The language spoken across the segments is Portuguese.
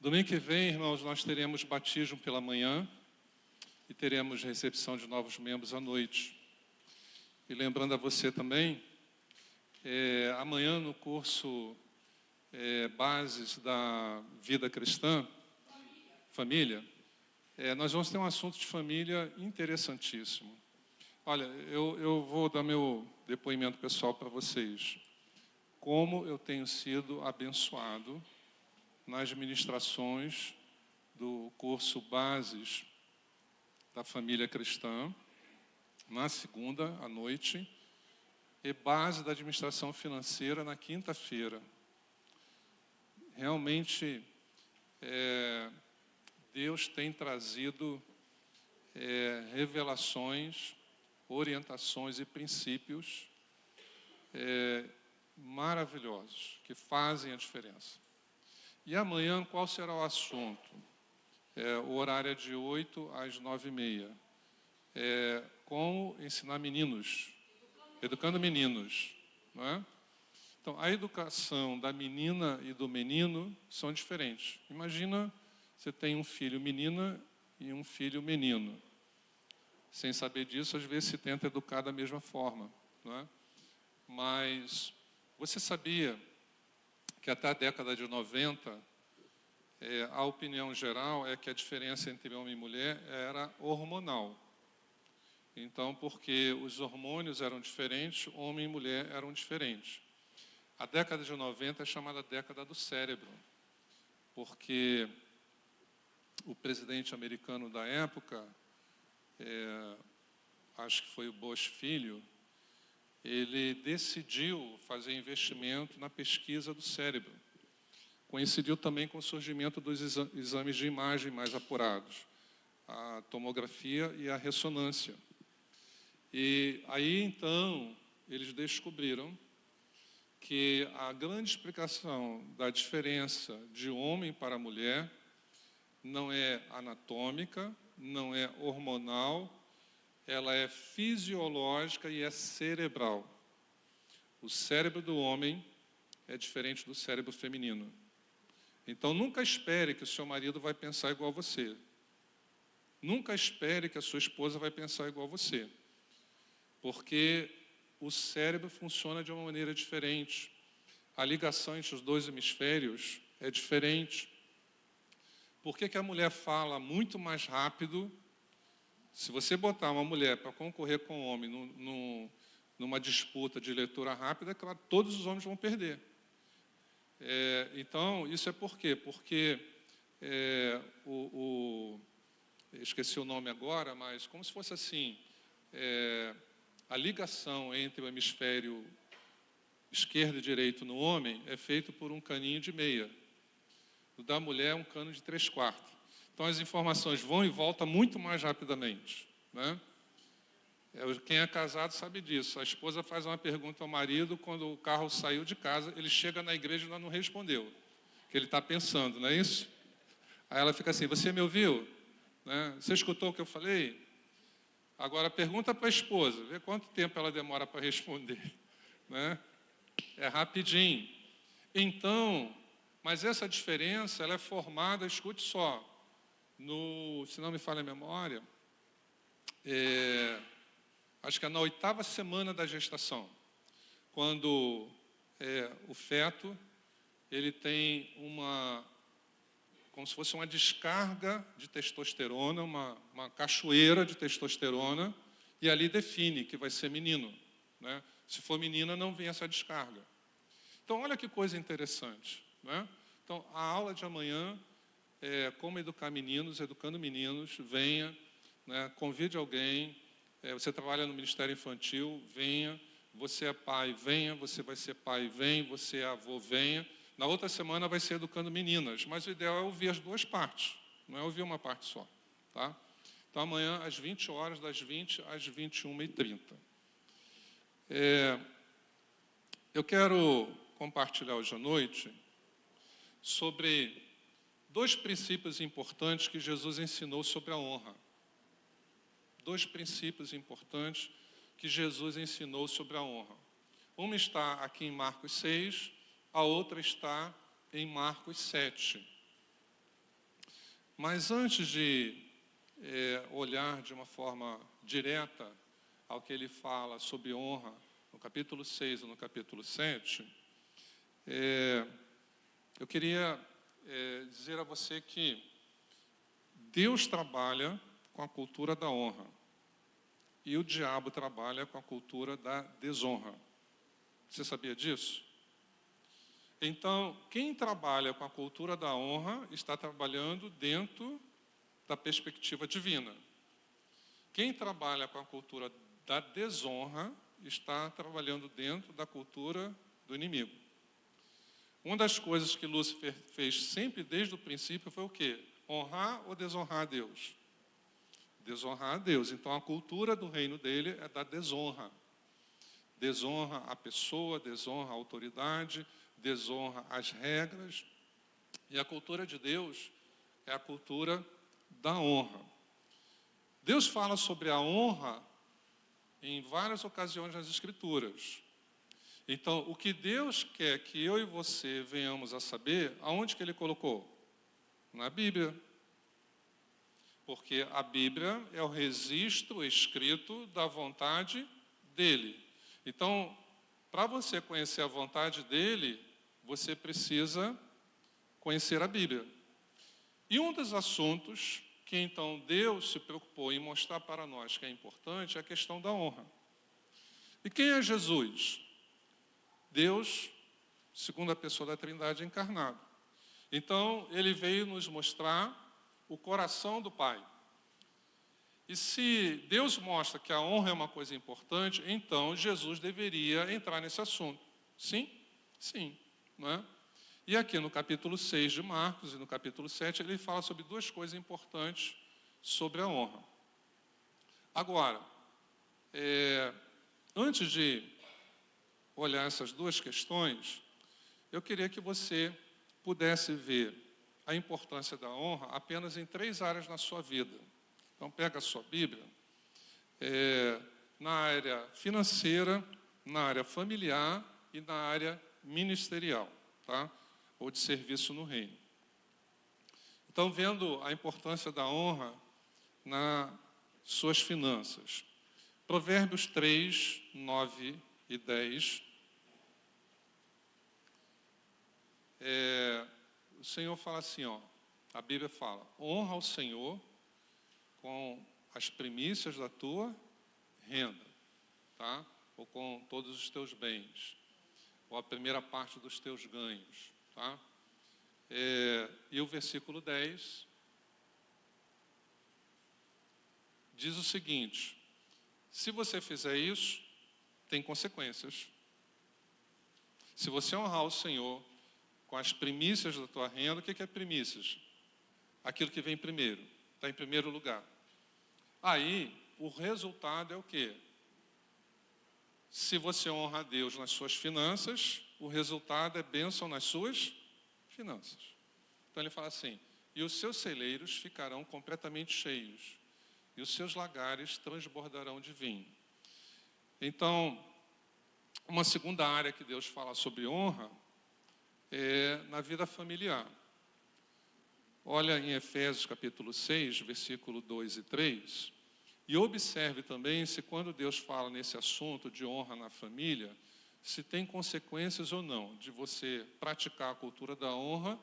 Domingo que vem, irmãos, nós teremos batismo pela manhã e teremos recepção de novos membros à noite. E lembrando a você também, amanhã no curso Bases da Vida Cristã, Família, nós vamos ter um assunto de família interessantíssimo. Olha, eu vou dar meu depoimento pessoal para vocês. Como eu tenho sido abençoado nas ministrações do curso Bases da Família Cristã, na segunda à noite, e Base da Administração Financeira na quinta-feira. Realmente, Deus tem trazido revelações, orientações e princípios maravilhosos, que fazem a diferença. E amanhã, qual será o assunto? O horário é de 8 às 9h30. Como ensinar meninos, educando meninos. Não é? Então, a educação da menina e do menino são diferentes. Imagina, você tem um filho menina e um filho menino. Sem saber disso, às vezes se tenta educar da mesma forma. Não é? Mas você sabia que até a década de 90, a opinião geral é que a diferença entre homem e mulher era hormonal. Então, porque os hormônios eram diferentes, homem e mulher eram diferentes. A década de 90 é chamada década do cérebro, porque o presidente americano da época, acho que foi o Bush filho, ele decidiu fazer investimento na pesquisa do cérebro. Coincidiu também com o surgimento dos exames de imagem mais apurados, a tomografia e a ressonância. E aí, então, eles descobriram que a grande explicação da diferença de homem para mulher não é anatômica, não é hormonal, ela é fisiológica e é cerebral. O cérebro do homem é diferente do cérebro feminino. Então, nunca espere que o seu marido vai pensar igual a você. Nunca espere que a sua esposa vai pensar igual a você. Porque o cérebro funciona de uma maneira diferente. A ligação entre os dois hemisférios é diferente. Por que a mulher fala muito mais rápido? Se você botar uma mulher para concorrer com um homem numa disputa de leitura rápida, claro, todos os homens vão perder. Então, isso é por quê? Porque esqueci o nome agora, mas como se fosse assim, a ligação entre o hemisfério esquerdo e direito no homem é feito por um caninho de meia. O da mulher é um cano de 3/4. Então, as informações vão e voltam muito mais rapidamente. Né? Quem é casado sabe disso. A esposa faz uma pergunta ao marido quando o carro saiu de casa, ele chega na igreja e ainda não respondeu. Que ele está pensando, não é isso? Aí ela fica assim, você me ouviu? Né? Você escutou o que eu falei? Agora, pergunta para a esposa, vê quanto tempo ela demora para responder. Né? É rapidinho. Então, mas essa diferença ela é formada, escute só, se não me falha a memória, acho que é na 8ª semana da gestação, quando o feto ele tem como se fosse uma descarga de testosterona, uma cachoeira de testosterona, e ali define que vai ser menino. Né? Se for menina, não vem essa descarga. Então, olha que coisa interessante. Né? Então, a aula de amanhã é como educar meninos, educando meninos, venha, né? Convide alguém, você trabalha no Ministério Infantil, venha, você é pai, venha, você vai ser pai, vem, você é avô, venha. Na outra semana vai ser educando meninas, mas o ideal é ouvir as duas partes, não é ouvir uma parte só. Tá? Então, amanhã, às 20 horas, das 20 às 21h30. Eu quero compartilhar hoje à noite sobre 2 princípios importantes que Jesus ensinou sobre a honra. 2 princípios importantes que Jesus ensinou sobre a honra. Uma está aqui em Marcos 6, a outra está em Marcos 7. Mas antes de olhar de uma forma direta ao que ele fala sobre honra, no capítulo 6 e no capítulo 7, eu queria dizer a você que Deus trabalha com a cultura da honra e o diabo trabalha com a cultura da desonra. Você sabia disso? Então, quem trabalha com a cultura da honra está trabalhando dentro da perspectiva divina. Quem trabalha com a cultura da desonra está trabalhando dentro da cultura do inimigo. Uma das coisas que Lúcifer fez sempre desde o princípio foi o quê? Honrar ou desonrar a Deus? Desonrar a Deus. Então, a cultura do reino dele é da desonra. Desonra a pessoa, desonra a autoridade, desonra as regras. E a cultura de Deus é a cultura da honra. Deus fala sobre a honra em várias ocasiões nas Escrituras. Então, o que Deus quer que eu e você venhamos a saber, aonde que Ele colocou? Na Bíblia. Porque a Bíblia é o registro escrito da vontade dEle. Então, para você conhecer a vontade dEle, você precisa conhecer a Bíblia. E um dos assuntos que então Deus se preocupou em mostrar para nós que é importante é a questão da honra. E quem é Jesus? Deus, segunda pessoa da Trindade encarnado. Então, ele veio nos mostrar o coração do Pai. E se Deus mostra que a honra é uma coisa importante, então Jesus deveria entrar nesse assunto. Sim? Sim. Não é? E aqui no capítulo 6 de Marcos e no capítulo 7, ele fala sobre duas coisas importantes sobre a honra. Agora, antes de olhar essas duas questões, eu queria que você pudesse ver a importância da honra apenas em 3 áreas na sua vida. Então, pega a sua Bíblia, na área financeira, na área familiar e na área ministerial, tá? Ou de serviço no reino. Então, vendo a importância da honra nas suas finanças. Provérbios 3, 9 e 10. O Senhor fala assim, ó, a Bíblia fala, honra ao Senhor com as primícias da tua renda, tá? Ou com todos os teus bens, ou a primeira parte dos teus ganhos, tá? E o versículo 10 diz o seguinte, se você fizer isso, tem consequências. Se você honrar o Senhor com as primícias da tua renda, o que é primícias? Aquilo que vem primeiro, está em primeiro lugar. Aí, o resultado é o quê? Se você honra a Deus nas suas finanças, o resultado é bênção nas suas finanças. Então ele fala assim, e os seus celeiros ficarão completamente cheios, e os seus lagares transbordarão de vinho. Então, uma segunda área que Deus fala sobre honra é na vida familiar. Olha em Efésios capítulo 6, versículo 2 e 3, e observe também se quando Deus fala nesse assunto de honra na família, se tem consequências ou não de você praticar a cultura da honra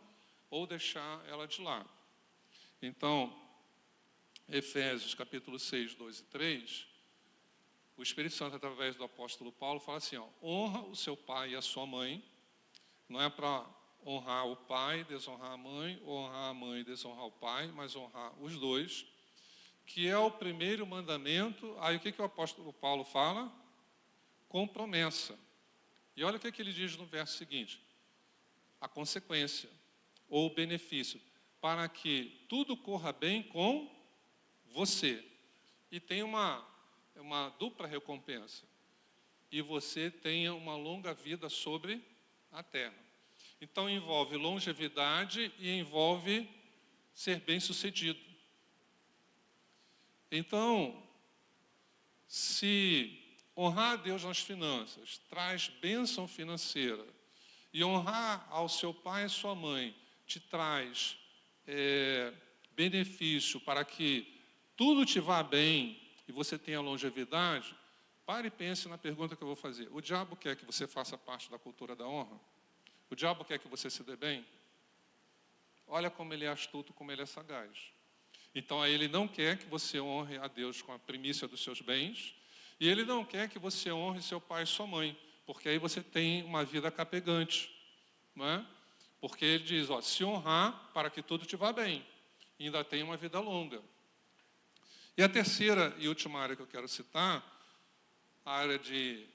ou deixar ela de lado. Então, Efésios capítulo 6, 2 e 3, o Espírito Santo, através do apóstolo Paulo, fala assim, ó, honra o seu pai e a sua mãe, não é para honrar o pai, desonrar a mãe, ou honrar a mãe e desonrar o pai, mas honrar os dois, que é o primeiro mandamento. Aí o que o apóstolo Paulo fala? Com promessa. E olha o que ele diz no verso seguinte, a consequência, ou o benefício, para que tudo corra bem com você. E tem uma dupla recompensa. E você tenha uma longa vida sobre a terra. Então envolve longevidade e envolve ser bem-sucedido. Então, se honrar a Deus nas finanças traz bênção financeira e honrar ao seu pai e sua mãe te traz benefício para que tudo te vá bem e você tenha longevidade, pare e pense na pergunta que eu vou fazer. O diabo quer que você faça parte da cultura da honra? O diabo quer que você se dê bem? Olha como ele é astuto, como ele é sagaz. Então, aí ele não quer que você honre a Deus com a primícia dos seus bens, e ele não quer que você honre seu pai e sua mãe, porque aí você tem uma vida capegante, não é? Porque ele diz, ó, se honrar para que tudo te vá bem, e ainda tem uma vida longa. E a terceira e última área que eu quero citar, a área de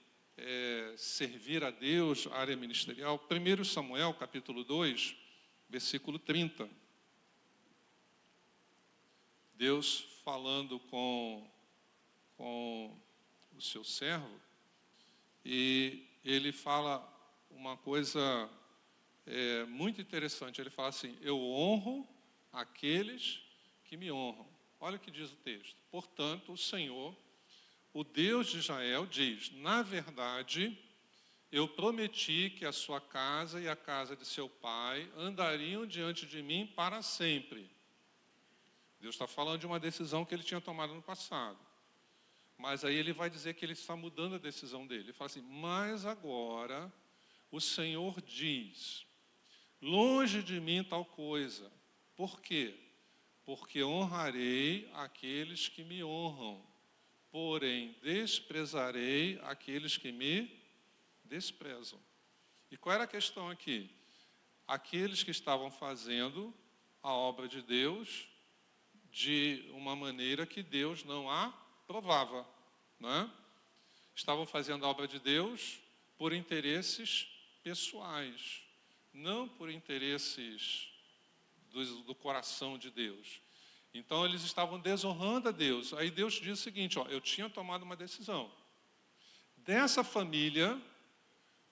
servir a Deus, a área ministerial, 1 Samuel, capítulo 2, versículo 30. Deus falando com o seu servo, e ele fala uma coisa muito interessante. Ele fala assim, eu honro aqueles que me honram. Olha o que diz o texto. Portanto, o Senhor, o Deus de Israel, diz, na verdade, eu prometi que a sua casa e a casa de seu pai andariam diante de mim para sempre. Deus está falando de uma decisão que ele tinha tomado no passado. Mas aí ele vai dizer que ele está mudando a decisão dele. Ele fala assim, mas agora o Senhor diz, longe de mim tal coisa. Por quê? Porque honrarei aqueles que me honram, porém desprezarei aqueles que me desprezam. E qual era a questão aqui? Aqueles que estavam fazendo a obra de Deus de uma maneira que Deus não aprovava, não é? Estavam fazendo a obra de Deus por interesses pessoais, não por interesses do coração de Deus. Então eles estavam desonrando a Deus. Aí Deus diz o seguinte, ó, eu tinha tomado uma decisão. Dessa família,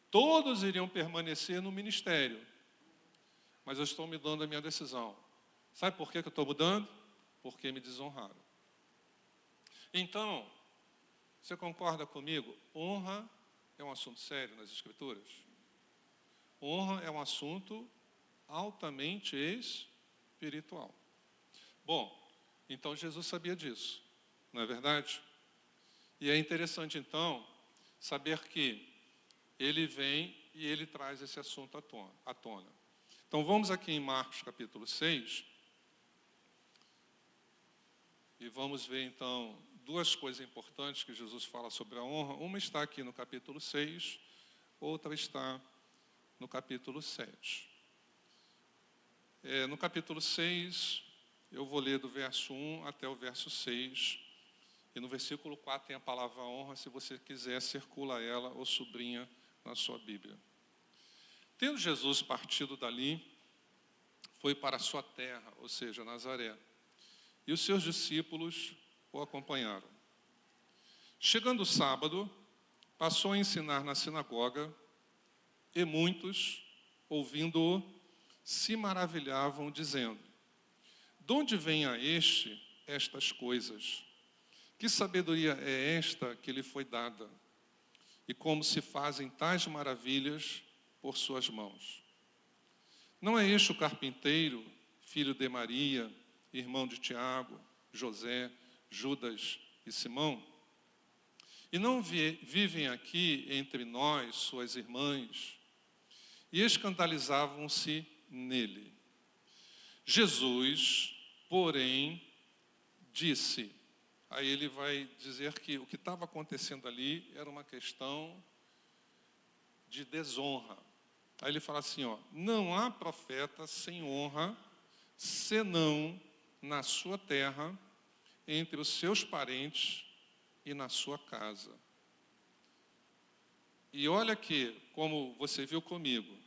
todos iriam permanecer no ministério, mas eu estou mudando a minha decisão. Sabe por que eu estou mudando? Porque me desonraram. Então, você concorda comigo? Honra é um assunto sério nas Escrituras. Honra é um assunto altamente espiritual. Bom, então Jesus sabia disso, não é verdade? E é interessante, então, saber que ele vem e ele traz esse assunto à tona. Então, vamos aqui em Marcos capítulo 6, e vamos ver, então, duas coisas importantes que Jesus fala sobre a honra. Uma está aqui no capítulo 6, outra está no capítulo 7. No capítulo 6, eu vou ler do verso 1 até o verso 6, e no versículo 4 tem a palavra honra, se você quiser, circula ela ou sublinha na sua Bíblia. Tendo Jesus partido dali, foi para a sua terra, ou seja, Nazaré, e os seus discípulos o acompanharam. Chegando o sábado, passou a ensinar na sinagoga, e muitos, ouvindo-o, se maravilhavam, dizendo, de onde vem a este estas coisas? Que sabedoria é esta que lhe foi dada? E como se fazem tais maravilhas por suas mãos? Não é este o carpinteiro, filho de Maria, irmão de Tiago, José, Judas e Simão? E não vivem aqui entre nós suas irmãs? E escandalizavam-se nele. Jesus, porém, disse, aí ele vai dizer que o que estava acontecendo ali era uma questão de desonra. Aí ele fala assim, ó, não há profeta sem honra, senão na sua terra, entre os seus parentes e na sua casa. E olha que, como você viu comigo,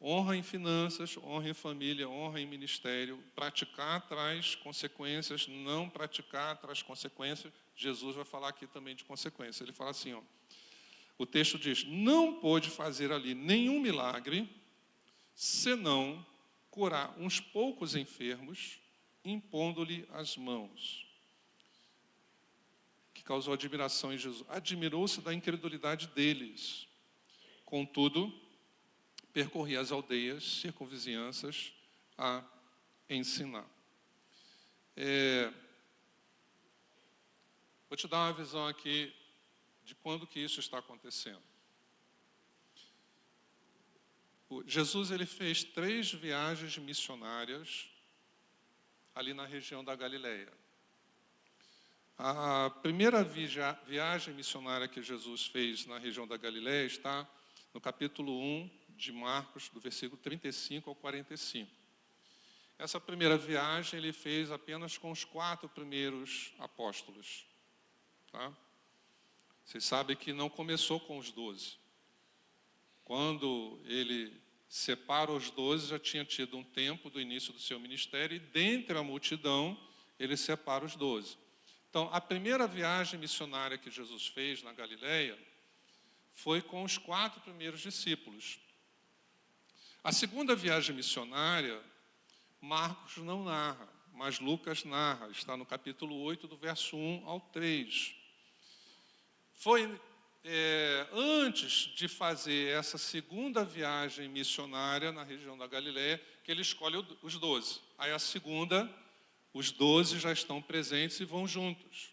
honra em finanças, honra em família, honra em ministério, praticar traz consequências, não praticar traz consequências. Jesus vai falar aqui também de consequências. Ele fala assim, ó, o texto diz, não pôde fazer ali nenhum milagre, senão curar uns poucos enfermos, impondo-lhe as mãos. Que causou admiração em Jesus. Admirou-se da incredulidade deles. Contudo, percorria as aldeias, circunvizinhanças, a ensinar. Vou te dar uma visão aqui de quando que isso está acontecendo. Jesus ele fez 3 viagens missionárias ali na região da Galileia. A primeira viagem missionária que Jesus fez na região da Galileia está no capítulo 1 de Marcos, do versículo 35 ao 45. Essa primeira viagem ele fez apenas com os 4 primeiros apóstolos. Tá? Vocês sabem que não começou com os 12. Quando ele separa os 12, já tinha tido um tempo do início do seu ministério, e dentre a multidão, ele separa os 12. Então, a primeira viagem missionária que Jesus fez na Galileia foi com os 4 primeiros discípulos. A segunda viagem missionária, Marcos não narra, mas Lucas narra, está no capítulo 8, do verso 1 ao 3. Foi antes de fazer essa segunda viagem missionária na região da Galileia que ele escolhe os 12. Aí a segunda, os 12 já estão presentes e vão juntos.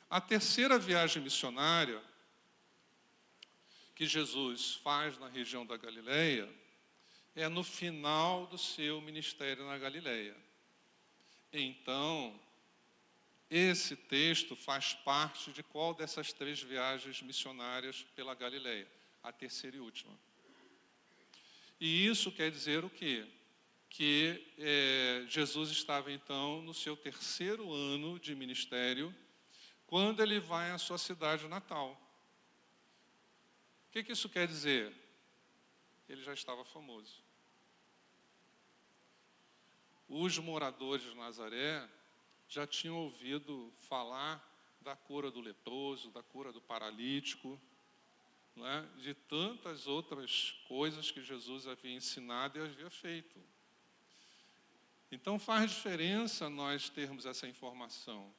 A terceira viagem missionária que Jesus faz na região da Galileia é no final do seu ministério na Galileia. Então, esse texto faz parte de qual dessas 3 viagens missionárias pela Galileia? A terceira e última. E isso quer dizer o quê? Que Jesus estava, então, no seu 3º ano de ministério, quando ele vai à sua cidade natal. O que isso quer dizer? Ele já estava famoso. Os moradores de Nazaré já tinham ouvido falar da cura do leproso, da cura do paralítico, não é? De tantas outras coisas que Jesus havia ensinado e havia feito. Então faz diferença nós termos essa informação.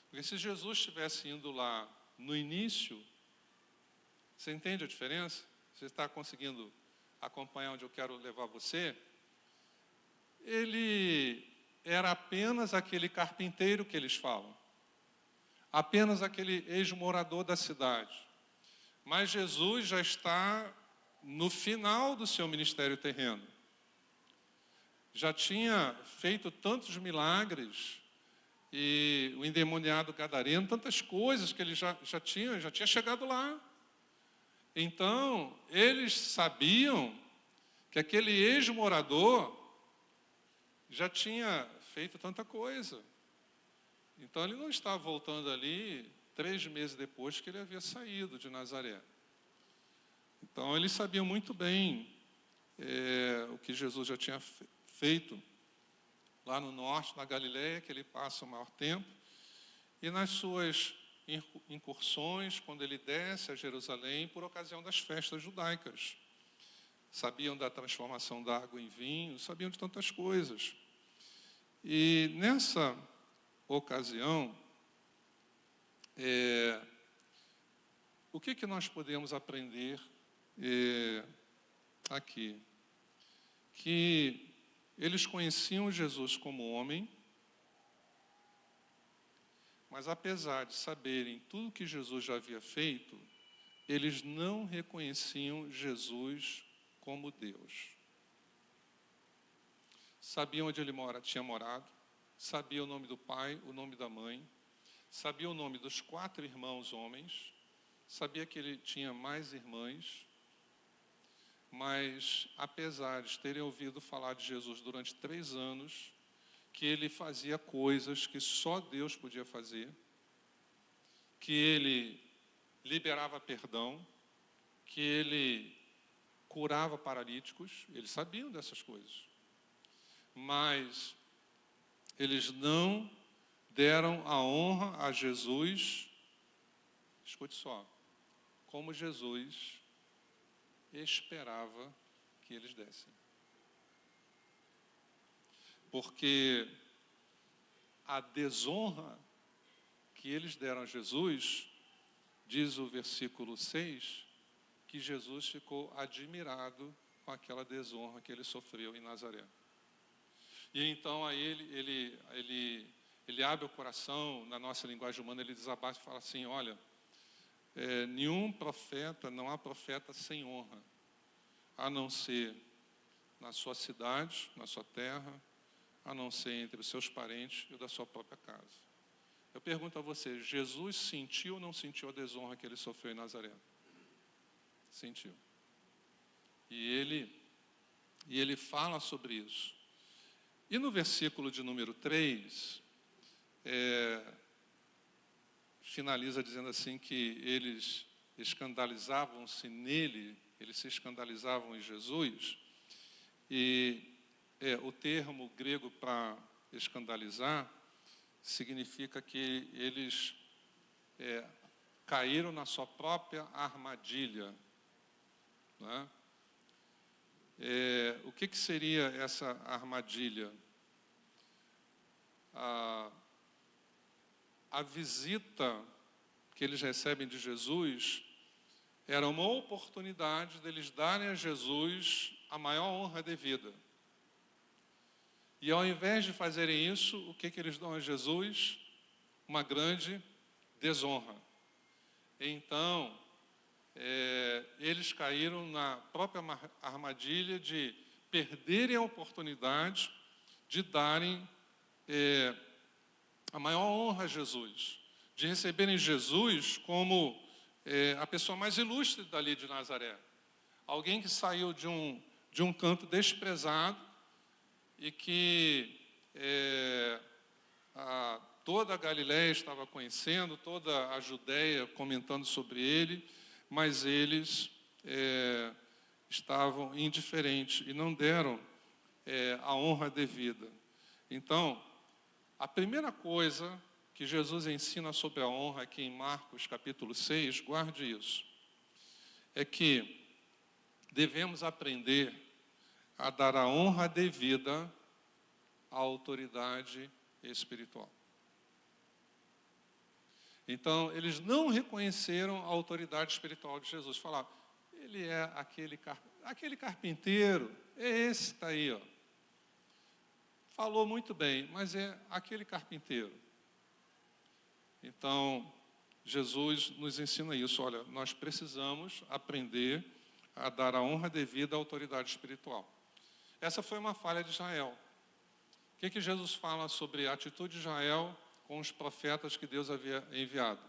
Porque se Jesus estivesse indo lá no início, você entende a diferença? Você está conseguindo acompanhar onde eu quero levar você? Ele era apenas aquele carpinteiro que eles falam, apenas aquele ex-morador da cidade. Mas Jesus já está no final do seu ministério terreno. Já tinha feito tantos milagres, e o endemoniado gadareno, tantas coisas que ele já tinha chegado lá. Então, eles sabiam que aquele ex-morador já tinha feito tanta coisa. Então, ele não estava voltando ali 3 meses depois que ele havia saído de Nazaré. Então, eles sabiam muito bem o que Jesus já tinha feito lá no norte, na Galileia, que ele passa o maior tempo, e nas suas incursões, quando ele desce a Jerusalém, por ocasião das festas judaicas. Sabiam da transformação da água em vinho, sabiam de tantas coisas. E nessa ocasião, o que nós podemos aprender aqui? Que eles conheciam Jesus como homem, mas apesar de saberem tudo que Jesus já havia feito, eles não reconheciam Jesus como Deus. Sabiam onde ele tinha morado, sabia o nome do pai, o nome da mãe, sabia o nome dos 4 irmãos homens, sabia que ele tinha mais irmãs, mas apesar de terem ouvido falar de Jesus durante 3 anos, que ele fazia coisas que só Deus podia fazer, que ele liberava perdão, que ele curava paralíticos, eles sabiam dessas coisas. Mas eles não deram a honra a Jesus, escute só, como Jesus esperava que eles dessem. Porque a desonra que eles deram a Jesus, diz o versículo 6, que Jesus ficou admirado com aquela desonra que ele sofreu em Nazaré. E então aí ele abre o coração, na nossa linguagem humana, ele desabafa e fala assim, olha, nenhum profeta, não há profeta sem honra, a não ser na sua cidade, na sua terra, a não ser entre os seus parentes e o da sua própria casa. Eu pergunto a você, Jesus sentiu ou não sentiu a desonra que ele sofreu em Nazaré? Sentiu. E ele fala sobre isso. E no versículo de número 3, finaliza dizendo assim que eles escandalizavam-se nele, eles se escandalizavam em Jesus, e o termo grego para escandalizar significa que eles caíram na sua própria armadilha, né? O que seria essa armadilha? A visita que eles recebem de Jesus era uma oportunidade deles darem a Jesus a maior honra devida. E ao invés de fazerem isso, o que eles dão a Jesus? Uma grande desonra. Então, eles caíram na própria armadilha de perderem a oportunidade de darem a maior honra a Jesus, de receberem Jesus como a pessoa mais ilustre dali de Nazaré. Alguém que saiu de um canto desprezado e que toda a Galiléia estava conhecendo, toda a Judéia comentando sobre ele, mas eles estavam indiferentes e não deram a honra devida. Então, a primeira coisa que Jesus ensina sobre a honra aqui em Marcos capítulo 6, guarde isso, é que devemos aprender a dar a honra devida à autoridade espiritual. Então, eles não reconheceram a autoridade espiritual de Jesus. Falaram, ele é aquele carpinteiro, é esse que está aí, ó. Falou muito bem, mas é aquele carpinteiro. Então, Jesus nos ensina isso. Olha, nós precisamos aprender a dar a honra devida à autoridade espiritual. Essa foi uma falha de Israel. O que Jesus fala sobre a atitude de Israel com os profetas que Deus havia enviado?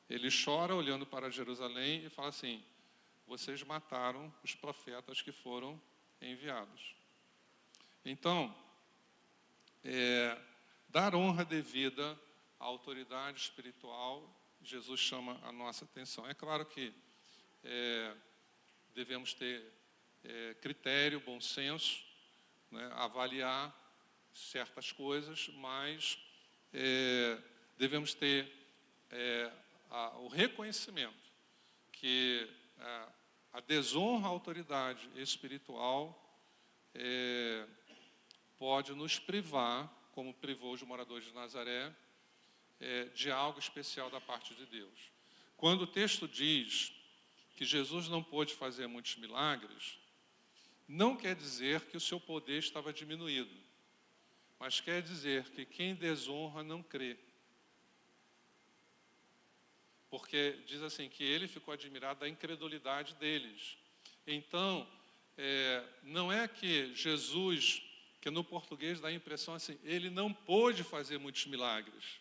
Ele chora olhando para Jerusalém e fala assim, vocês mataram os profetas que foram enviados. Então, dar honra devida à autoridade espiritual, Jesus chama a nossa atenção. É claro que devemos ter critério, bom senso, né, avaliar certas coisas, mas devemos ter o reconhecimento que a desonra à autoridade espiritual pode nos privar, como privou os moradores de Nazaré, de algo especial da parte de Deus. Quando o texto diz que Jesus não pôde fazer muitos milagres, não quer dizer que o seu poder estava diminuído, mas quer dizer que quem desonra não crê. Porque diz assim, que ele ficou admirado da incredulidade deles. Então, não é que Jesus, que no português dá a impressão assim, ele não pôde fazer muitos milagres.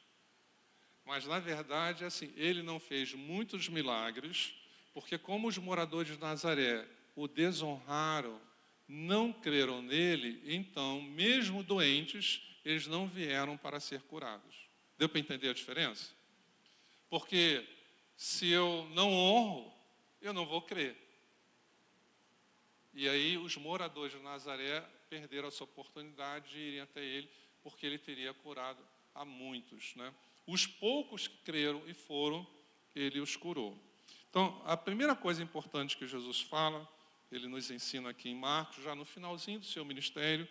Mas, na verdade, assim, ele não fez muitos milagres, porque como os moradores de Nazaré o desonraram, não creram nele, então, mesmo doentes, eles não vieram para ser curados. Deu para entender a diferença? Porque se eu não honro, eu não vou crer. E aí os moradores de Nazaré perderam essa oportunidade de irem até ele, porque ele teria curado a muitos, né? Os poucos que creram e foram, ele os curou. Então, a primeira coisa importante que Jesus fala, ele nos ensina aqui em Marcos, já no finalzinho do seu ministério,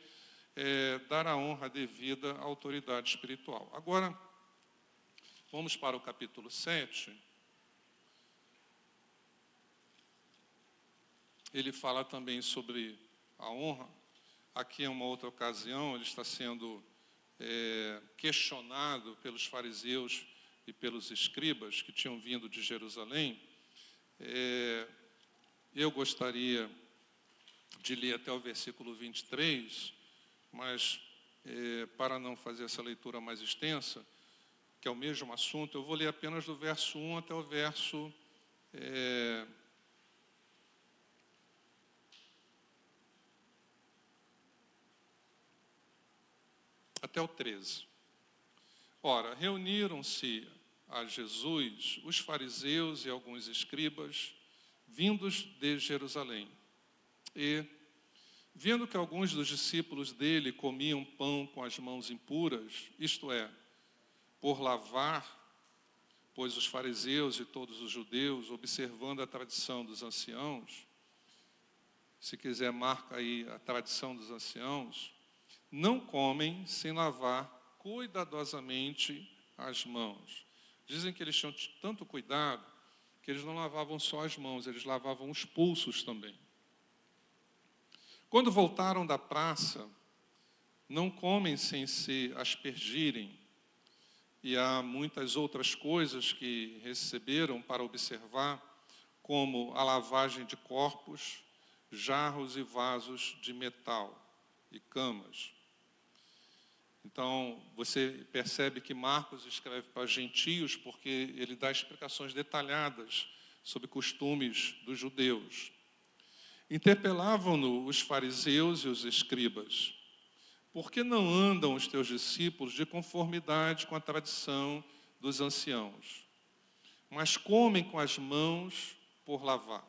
é dar a honra devida à autoridade espiritual. Agora, vamos para o capítulo 7. Ele fala também sobre a honra. aqui em uma outra ocasião, ele está sendo questionado pelos fariseus e pelos escribas que tinham vindo de Jerusalém. Eu gostaria de ler até o versículo 23, mas para não fazer essa leitura mais extensa, que é o mesmo assunto, eu vou ler apenas do verso 1 até o verso até o 13. Ora, reuniram-se a Jesus os fariseus e alguns escribas, vindos de Jerusalém. E, vendo que alguns dos discípulos dele comiam pão com as mãos impuras, isto é, por lavar, pois os fariseus e todos os judeus, observando a tradição dos anciãos, se quiser marca aí a tradição dos anciãos, não comem sem lavar cuidadosamente as mãos. Dizem que eles tinham tanto cuidado que eles não lavavam só as mãos, eles lavavam os pulsos também. Quando voltaram da praça, não comem sem se aspergirem, e há muitas outras coisas que receberam para observar, como a lavagem de corpos, jarros e vasos de metal e camas. Então, você percebe que Marcos escreve para gentios porque ele dá explicações detalhadas sobre costumes dos judeus. Interpelavam-no os fariseus e os escribas: por que não andam os teus discípulos de conformidade com a tradição dos anciãos, mas comem com as mãos por lavar?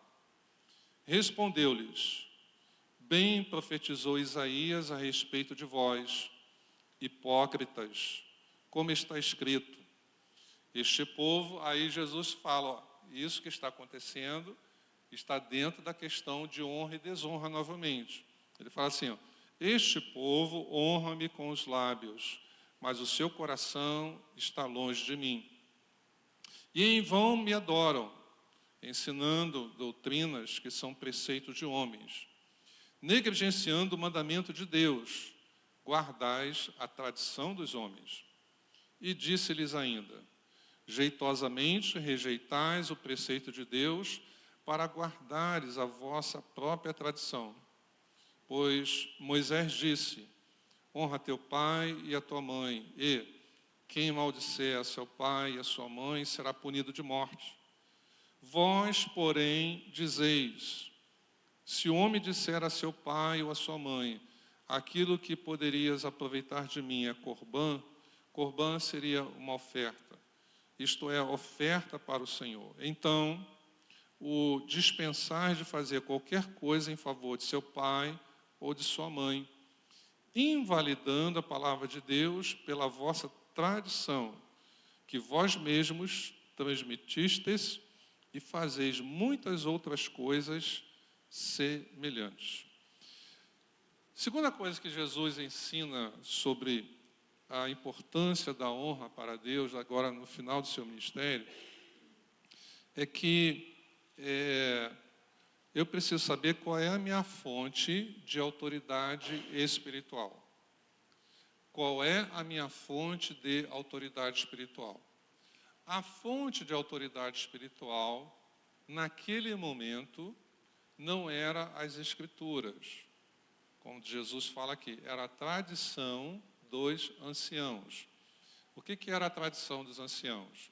Respondeu-lhes: bem profetizou Isaías a respeito de vós, hipócritas, como está escrito. Este povo, aí Jesus fala, isso que está acontecendo está dentro da questão de honra e desonra novamente. Ele fala assim, este povo honra-me com os lábios, mas o seu coração está longe de mim. E em vão me adoram, ensinando doutrinas que são preceitos de homens, negligenciando o mandamento de Deus, guardais a tradição dos homens. E disse-lhes ainda, jeitosamente rejeitais o preceito de Deus para guardares a vossa própria tradição. Pois Moisés disse, honra teu pai e a tua mãe, e quem maldisser a seu pai e a sua mãe será punido de morte. Vós, porém, dizeis, se o homem disser a seu pai ou a sua mãe, aquilo que poderias aproveitar de mim é corbã, corbã seria uma oferta, isto é, oferta para o Senhor. Então, o dispensar de fazer qualquer coisa em favor de seu pai ou de sua mãe, invalidando a palavra de Deus pela vossa tradição, que vós mesmos transmitistes e fazeis muitas outras coisas semelhantes. Segunda coisa que Jesus ensina sobre a importância da honra para Deus, agora no final do seu ministério, é que eu preciso saber qual é a minha fonte de autoridade espiritual. Qual é a minha fonte de autoridade espiritual? A fonte de autoridade espiritual, naquele momento, não era as Escrituras. Como Jesus fala aqui, era a tradição dos anciãos. O que era a tradição dos anciãos?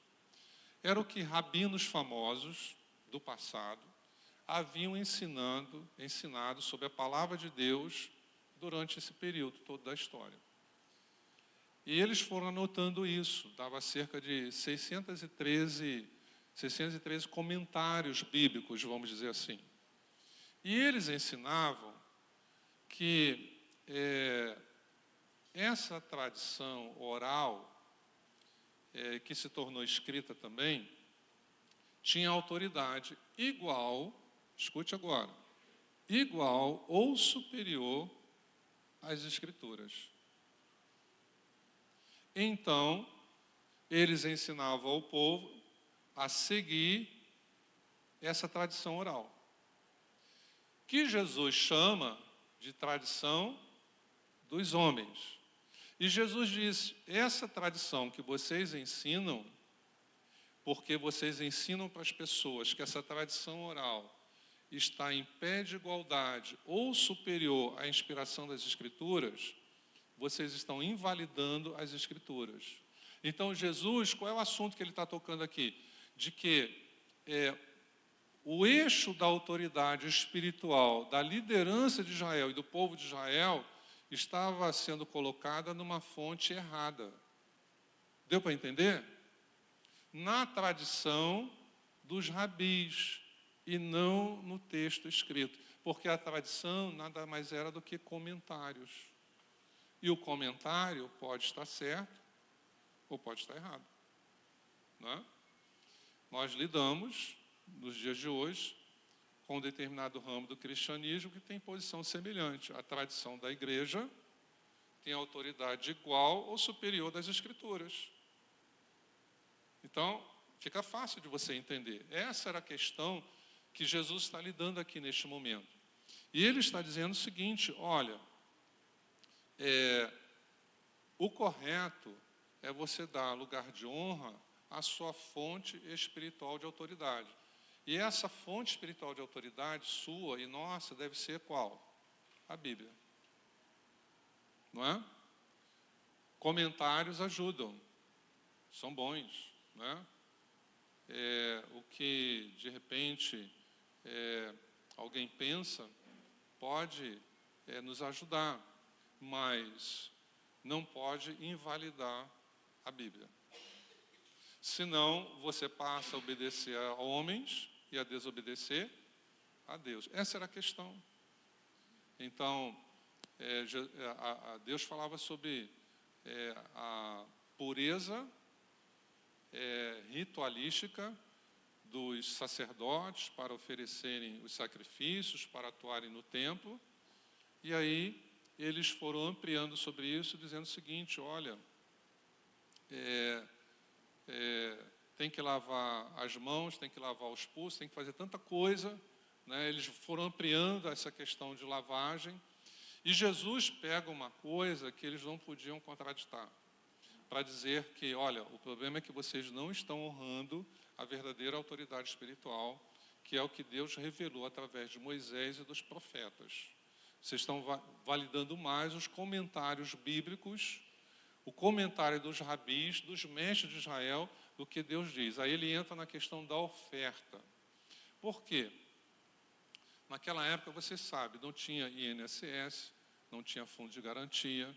Era o que rabinos famosos do passado haviam ensinado sobre a palavra de Deus durante esse período todo da história. E eles foram anotando isso, dava cerca de 613 comentários bíblicos, vamos dizer assim. E eles ensinavam que essa tradição oral, que se tornou escrita também, tinha autoridade igual, escute agora, igual ou superior às Escrituras. Então, eles ensinavam ao povo a seguir essa tradição oral, que Jesus chama de tradição dos homens. E Jesus disse, essa tradição que vocês ensinam, porque vocês ensinam para as pessoas que essa tradição oral está em pé de igualdade ou superior à inspiração das Escrituras, vocês estão invalidando as Escrituras. Então, Jesus, qual é o assunto que ele está tocando aqui? De que o eixo da autoridade espiritual, da liderança de Israel e do povo de Israel, estava sendo colocada numa fonte errada. Deu para entender? Na tradição dos rabis e não no texto escrito, porque a tradição nada mais era do que comentários. E o comentário pode estar certo ou pode estar errado. Não é? Nós lidamos, nos dias de hoje, com um determinado ramo do cristianismo que tem posição semelhante. A tradição da igreja tem autoridade igual ou superior das Escrituras. Então, fica fácil de você entender. Essa era a questão que Jesus está lidando aqui neste momento. E ele está dizendo o seguinte, olha, o correto é você dar lugar de honra à sua fonte espiritual de autoridade. E essa fonte espiritual de autoridade sua e nossa deve ser qual? A Bíblia. Não é? Comentários ajudam, são bons, não é? O que de repente alguém pensa pode nos ajudar, mas não pode invalidar a Bíblia. Senão você passa a obedecer a homens e a desobedecer a Deus. Essa era a questão. Então, Deus falava sobre a pureza ritualística dos sacerdotes para oferecerem os sacrifícios, para atuarem no templo. E aí eles foram ampliando sobre isso, dizendo o seguinte, olha, tem que lavar as mãos, tem que lavar os pulsos, tem que fazer tanta coisa, né? Eles foram ampliando essa questão de lavagem. E Jesus pega uma coisa que eles não podiam contraditar, para dizer que, olha, o problema é que vocês não estão honrando a verdadeira autoridade espiritual, que é o que Deus revelou através de Moisés e dos profetas. Vocês estão validando mais os comentários bíblicos, o comentário dos rabis, dos mestres de Israel, do que Deus diz. Aí ele entra na questão da oferta. Por quê? Naquela época, você sabe, não tinha INSS, não tinha fundo de garantia,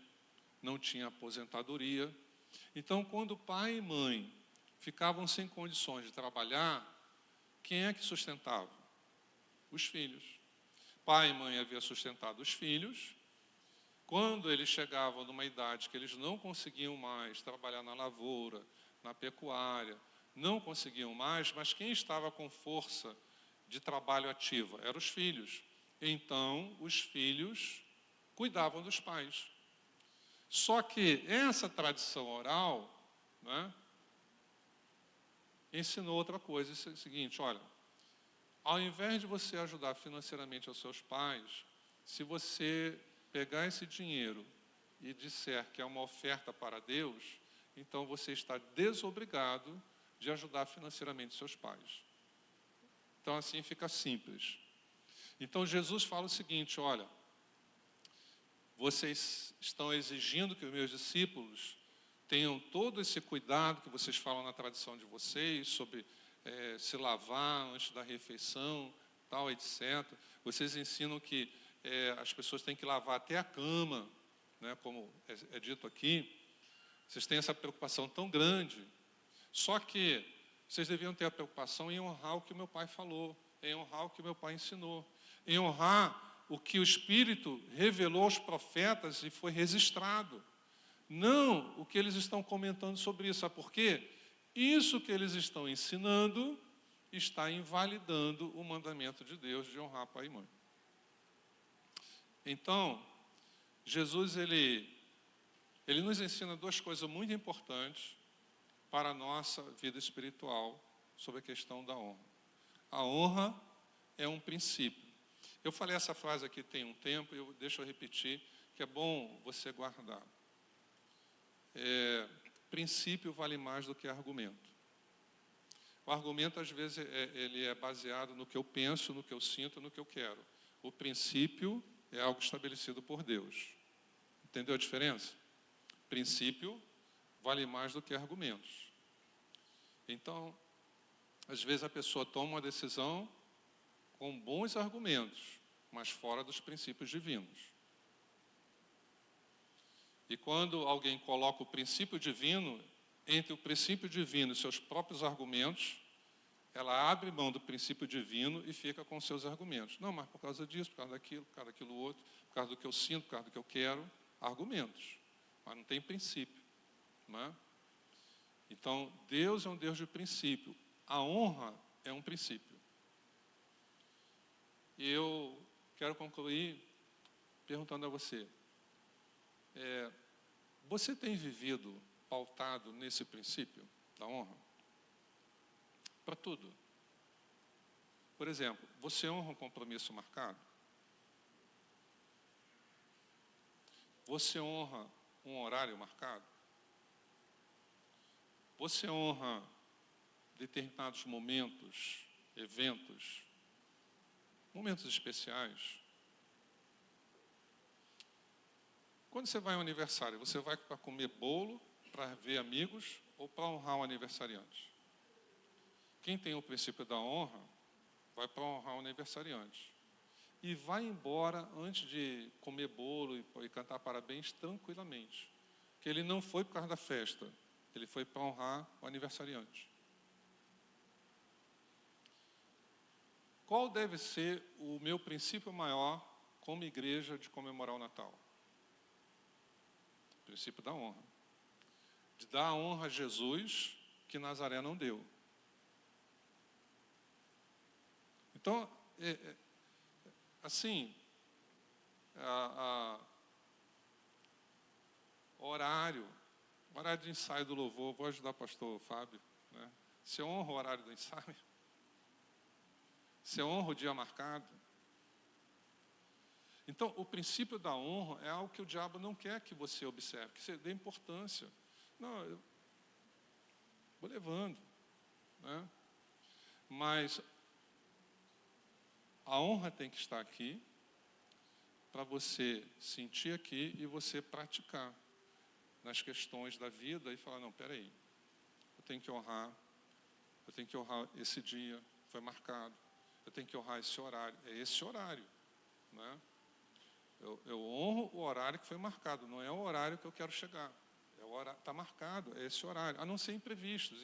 não tinha aposentadoria. Então, quando pai e mãe ficavam sem condições de trabalhar, quem é que sustentava? Os filhos. Pai e mãe haviam sustentado os filhos. Quando eles chegavam numa idade que eles não conseguiam mais trabalhar na lavoura, na pecuária, não conseguiam mais, mas quem estava com força de trabalho ativa eram os filhos. Então, os filhos cuidavam dos pais. Só que essa tradição oral, né, ensinou outra coisa, é o seguinte, olha, ao invés de você ajudar financeiramente aos seus pais, se você pegar esse dinheiro e disser que é uma oferta para Deus, então você está desobrigado de ajudar financeiramente seus pais. Então assim fica simples. Então Jesus fala o seguinte, olha, vocês estão exigindo que os meus discípulos tenham todo esse cuidado que vocês falam na tradição de vocês, sobre se lavar antes da refeição, tal, etc. Vocês ensinam que as pessoas têm que lavar até a cama, né, como é dito aqui. Vocês têm essa preocupação tão grande. Só que vocês deviam ter a preocupação em honrar o que o meu pai falou, em honrar o que o meu pai ensinou, em honrar o que o Espírito revelou aos profetas e foi registrado. Não o que eles estão comentando sobre isso. Sabe por quê? Isso que eles estão ensinando está invalidando o mandamento de Deus de honrar pai e mãe. Então, Jesus, ele nos ensina duas coisas muito importantes para a nossa vida espiritual sobre a questão da honra. A honra é um princípio. Eu falei essa frase aqui tem um tempo, deixa eu repetir, que é bom você guardar. Princípio vale mais do que argumento. O argumento, às vezes, ele é baseado no que eu penso, no que eu sinto, no que eu quero. O princípio é algo estabelecido por Deus. Entendeu a diferença? Princípio vale mais do que argumentos. Então, às vezes a pessoa toma uma decisão com bons argumentos, mas fora dos princípios divinos. E quando alguém coloca o princípio divino, entre o princípio divino e seus próprios argumentos, ela abre mão do princípio divino e fica com seus argumentos. Não, mas por causa disso, por causa daquilo outro, por causa do que eu sinto, por causa do que eu quero, argumentos. Mas não tem princípio. Não é? Então, Deus é um Deus de princípio. A honra é um princípio. E eu quero concluir perguntando a você. Você tem vivido pautado nesse princípio da honra? Para tudo. Por exemplo, você honra um compromisso marcado? Você honra um horário marcado? Você honra determinados momentos, eventos, momentos especiais? Quando você vai ao aniversário, você vai para comer bolo, para ver amigos ou para honrar o aniversariante? Quem tem o princípio da honra, vai para honrar o aniversariante. E vai embora antes de comer bolo e cantar parabéns tranquilamente. Porque ele não foi por causa da festa, ele foi para honrar o aniversariante. Qual deve ser o meu princípio maior como igreja de comemorar o Natal? O princípio da honra. De dar a honra a Jesus que Nazaré não deu. Então, assim, horário de ensaio do louvor, vou ajudar o pastor Fábio, né? Você honra o horário do ensaio? Você honra o dia marcado? Então, o princípio da honra é algo que o diabo não quer que você observe, que você dê importância. Não, eu vou levando, né? Mas a honra tem que estar aqui para você sentir aqui e você praticar nas questões da vida e falar, não, peraí, eu tenho que honrar esse dia, foi marcado, eu tenho que honrar esse horário, é esse horário, né? Eu honro o horário que foi marcado, não é o horário que eu quero chegar, está marcado, é esse horário, a não ser imprevistos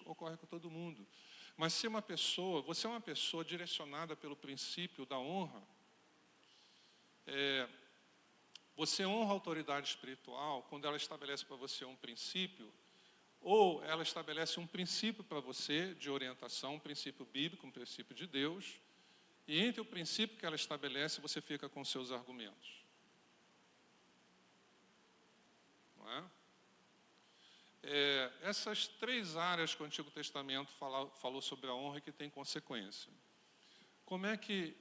ocorrem com todo mundo. Mas se você é uma pessoa direcionada pelo princípio da honra, você honra a autoridade espiritual quando ela estabelece para você um princípio, ou ela estabelece um princípio para você de orientação, um princípio bíblico, um princípio de Deus, e entre o princípio que ela estabelece, você fica com seus argumentos. Não é? Essas três áreas que o Antigo Testamento falou sobre a honra e que tem consequência. Como é que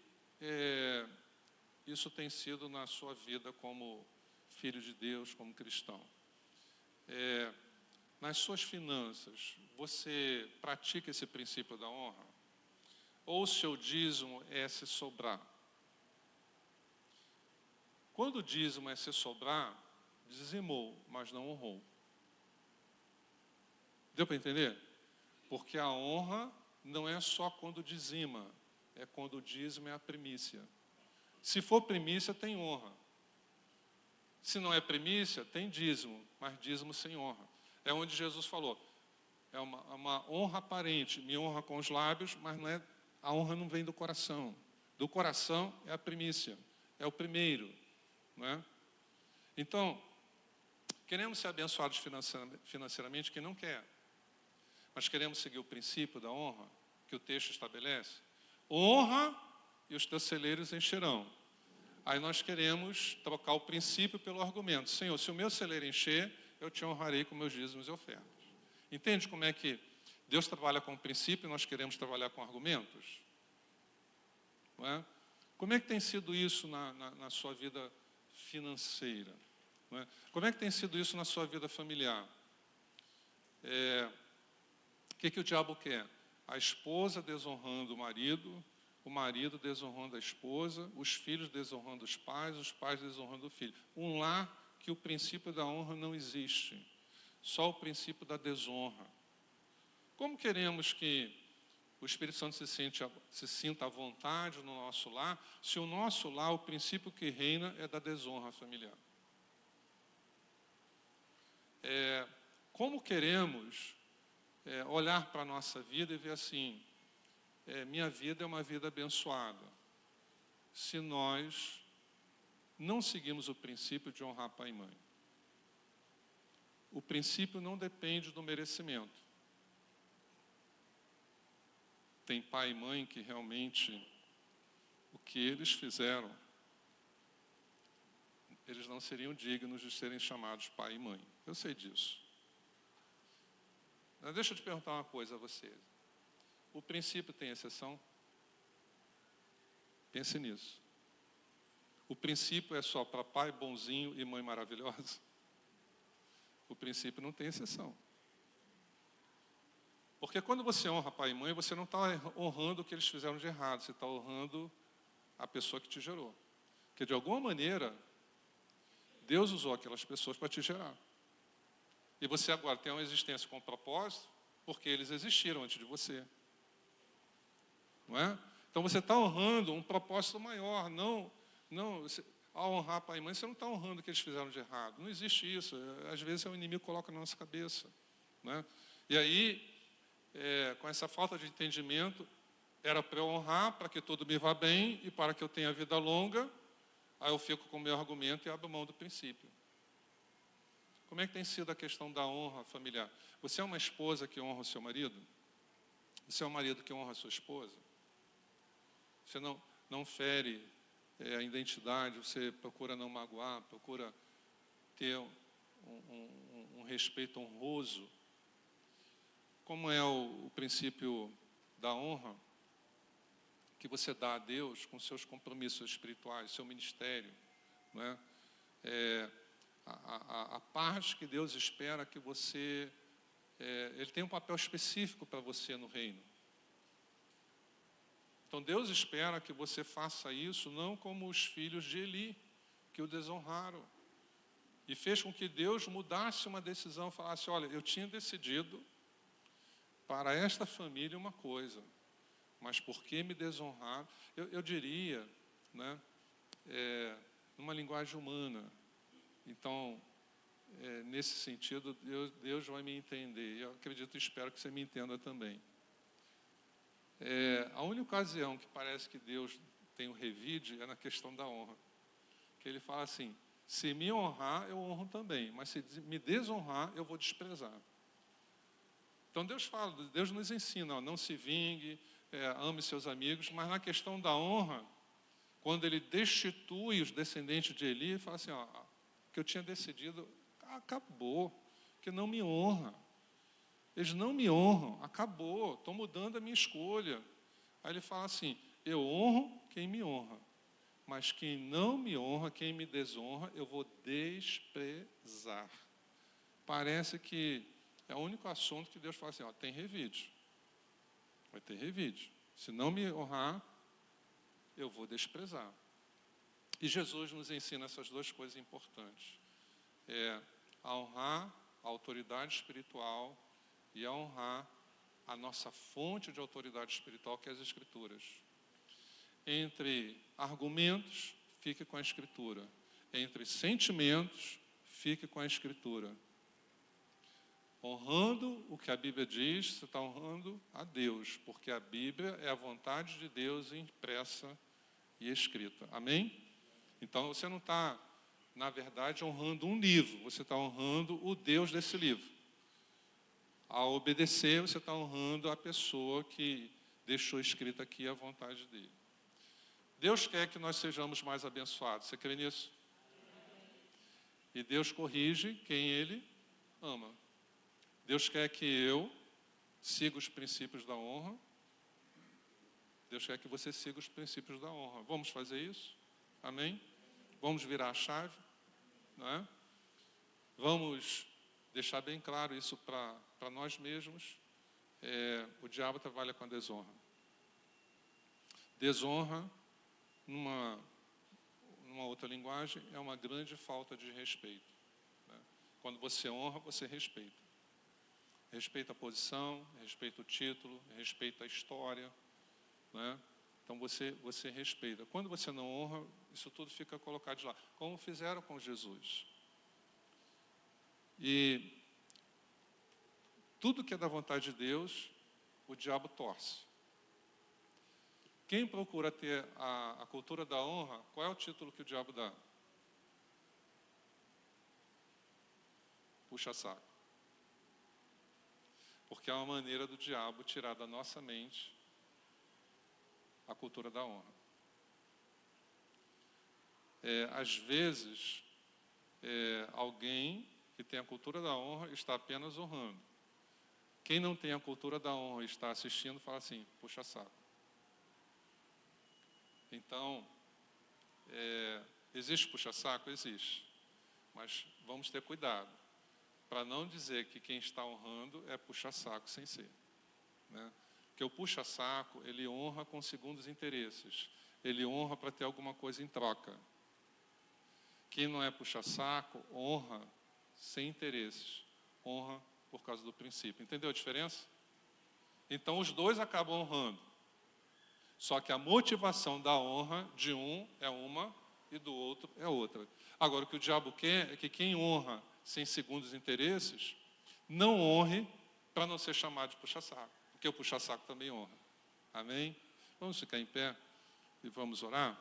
isso tem sido na sua vida como filho de Deus, como cristão? Nas suas finanças, você pratica esse princípio da honra? Ou o seu dízimo é se sobrar? Quando o dízimo é se sobrar, dizimou, mas não honrou. Deu para entender? Porque a honra não é só quando dizima, é quando o dízimo é a primícia. Se for primícia, tem honra. Se não é primícia, tem dízimo, mas dízimo sem honra. É onde Jesus falou, é uma honra aparente, me honra com os lábios, mas a honra não vem do coração. Do coração é a primícia, é o primeiro. Não é? Então, queremos ser abençoados financeiramente, quem não quer. Mas queremos seguir o princípio da honra que o texto estabelece. Honra e os teus celeiros encherão. Aí nós queremos trocar o princípio pelo argumento. Senhor, se o meu celeiro encher, eu te honrarei com meus dízimos e ofertas. Entende como é que Deus trabalha com o princípio e nós queremos trabalhar com argumentos? Não é? Como é que tem sido isso na sua vida financeira. Não é? Como é que tem sido isso na sua vida familiar? O que o diabo quer? A esposa desonrando o marido desonrando a esposa, os filhos desonrando os pais desonrando o filho. Um lar que o princípio da honra não existe, só o princípio da desonra. Como queremos que o Espírito Santo se sinta à vontade no nosso lar, se o nosso lar, o princípio que reina é da desonra familiar? Como queremos olhar para a nossa vida e ver assim, minha vida é uma vida abençoada, se nós não seguimos o princípio de honrar pai e mãe? O princípio não depende do merecimento. Tem pai e mãe que realmente, o que eles fizeram, eles não seriam dignos de serem chamados pai e mãe. Eu sei disso. Mas deixa eu te perguntar uma coisa a vocês. O princípio tem exceção? Pense nisso. O princípio é só para pai bonzinho e mãe maravilhosa? O princípio não tem exceção. Porque quando você honra pai e mãe, você não está honrando o que eles fizeram de errado, você está honrando a pessoa que te gerou. Porque de alguma maneira, Deus usou aquelas pessoas para te gerar. E você agora tem uma existência com propósito, porque eles existiram antes de você. Não é? Então você está honrando um propósito maior, ao honrar pai e mãe, você não está honrando o que eles fizeram de errado. Não existe isso. Às vezes o inimigo coloca na nossa cabeça. Não é? E aí, com essa falta de entendimento, era para eu honrar, para que tudo me vá bem e para que eu tenha vida longa, aí eu fico com o meu argumento e abro mão do princípio. Como é que tem sido a questão da honra familiar? Você é uma esposa que honra o seu marido? Você é um marido que honra a sua esposa? Você não fere a identidade, você procura não magoar, procura ter um respeito honroso. Como é o princípio da honra que você dá a Deus com seus compromissos espirituais, seu ministério, não é? A parte que Deus espera que você... Ele tem um papel específico para você no reino. Então Deus espera que você faça isso não como os filhos de Eli, que o desonraram. E fez com que Deus mudasse uma decisão, falasse, olha, eu tinha decidido para esta família uma coisa, mas por que me desonrar? Eu diria, né, numa linguagem humana. Então, nesse sentido, Deus vai me entender. Eu acredito e espero que você me entenda também. A única ocasião que parece que Deus tem o revide é na questão da honra. Que ele fala assim, se me honrar, eu honro também, mas se me desonrar, eu vou desprezar. Então Deus nos ensina, não se vingue, ame seus amigos, mas na questão da honra, quando ele destitui os descendentes de Eli, ele fala assim, que eu tinha decidido, acabou, que não me honra. Eles não me honram, acabou, estou mudando a minha escolha. Aí ele fala assim, eu honro quem me honra, mas quem não me honra, quem me desonra, eu vou desprezar. Parece que é o único assunto que Deus fala assim, tem revide. Vai ter revide. Se não me honrar, eu vou desprezar. E Jesus nos ensina essas duas coisas importantes. A honrar a autoridade espiritual e a honrar a nossa fonte de autoridade espiritual, que é as Escrituras. Entre argumentos, fique com a Escritura. Entre sentimentos, fique com a Escritura. Honrando o que a Bíblia diz, você está honrando a Deus, porque a Bíblia é a vontade de Deus impressa e escrita. Amém? Então você não está, na verdade, honrando um livro, você está honrando o Deus desse livro. Ao obedecer, você está honrando a pessoa que deixou escrita aqui a vontade dele. Deus quer que nós sejamos mais abençoados. Você crê nisso? E Deus corrige quem Ele ama. Deus quer que eu siga os princípios da honra. Deus quer que você siga os princípios da honra. Vamos fazer isso? Amém? Vamos virar a chave, não é? Vamos deixar bem claro isso para nós mesmos. O diabo trabalha com a desonra. Desonra, numa outra linguagem, é uma grande falta de respeito, né? Quando você honra, você respeita. Respeita a posição, respeita o título, respeita a história, né? Então você respeita. Quando você não honra, isso tudo fica colocado de lado, como fizeram com Jesus. E tudo que é da vontade de Deus, o diabo torce. Quem procura ter a cultura da honra, qual é o título que o diabo dá? Puxa-saco. Porque é uma maneira do diabo tirar da nossa mente a cultura da honra. Às vezes, alguém que tem a cultura da honra está apenas honrando. Quem não tem a cultura da honra e está assistindo, fala assim, puxa-saco. Então, existe puxa-saco? Existe. Mas vamos ter cuidado, para não dizer que quem está honrando é puxa-saco sem ser, né? Porque o puxa-saco, ele honra com segundos interesses. Ele honra para ter alguma coisa em troca. Quem não é puxa-saco, honra sem interesses. Honra por causa do princípio. Entendeu a diferença? Então, os dois acabam honrando. Só que a motivação da honra de um é uma e do outro é outra. Agora, o que o diabo quer é que quem honra sem segundos interesses, não honre para não ser chamado de puxa-saco. Porque o puxa-saco também honra. Amém? Vamos ficar em pé e vamos orar?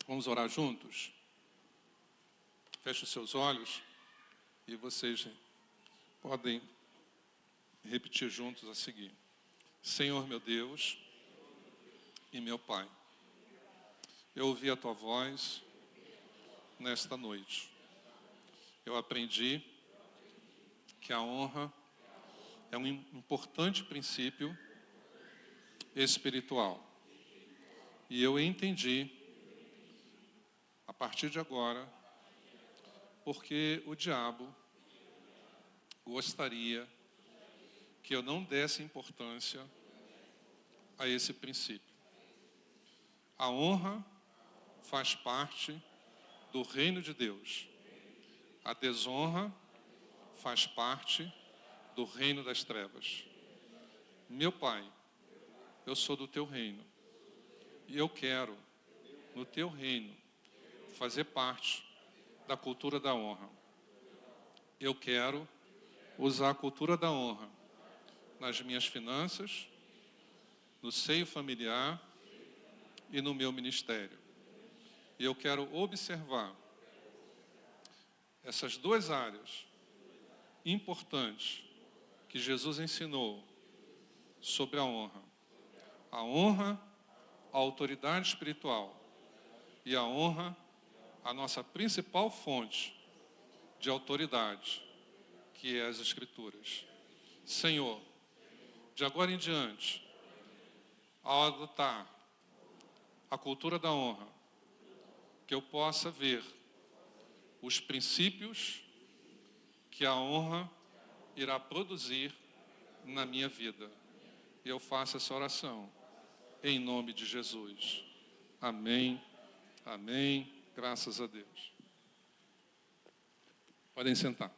Vamos orar juntos? Feche os seus olhos e vocês podem repetir juntos a seguir. Senhor meu Deus e meu Pai, eu ouvi a Tua voz nesta noite. Eu aprendi que a honra é um importante princípio espiritual. E eu entendi, a partir de agora, porque o diabo gostaria que eu não desse importância a esse princípio. A honra faz parte do reino de Deus. A desonra faz parte do reino das trevas. Meu Pai, eu sou do Teu reino. E eu quero, no Teu reino, fazer parte da cultura da honra. Eu quero usar a cultura da honra nas minhas finanças, no seio familiar e no meu ministério. E eu quero observar essas duas áreas importantes que Jesus ensinou sobre a honra. A honra, a autoridade espiritual, e a honra, a nossa principal fonte de autoridade, que é as Escrituras. Senhor, de agora em diante, ao adotar a cultura da honra, que eu possa ver os princípios que a honra irá produzir na minha vida. E eu faço essa oração em nome de Jesus. Amém, amém, graças a Deus. Podem sentar.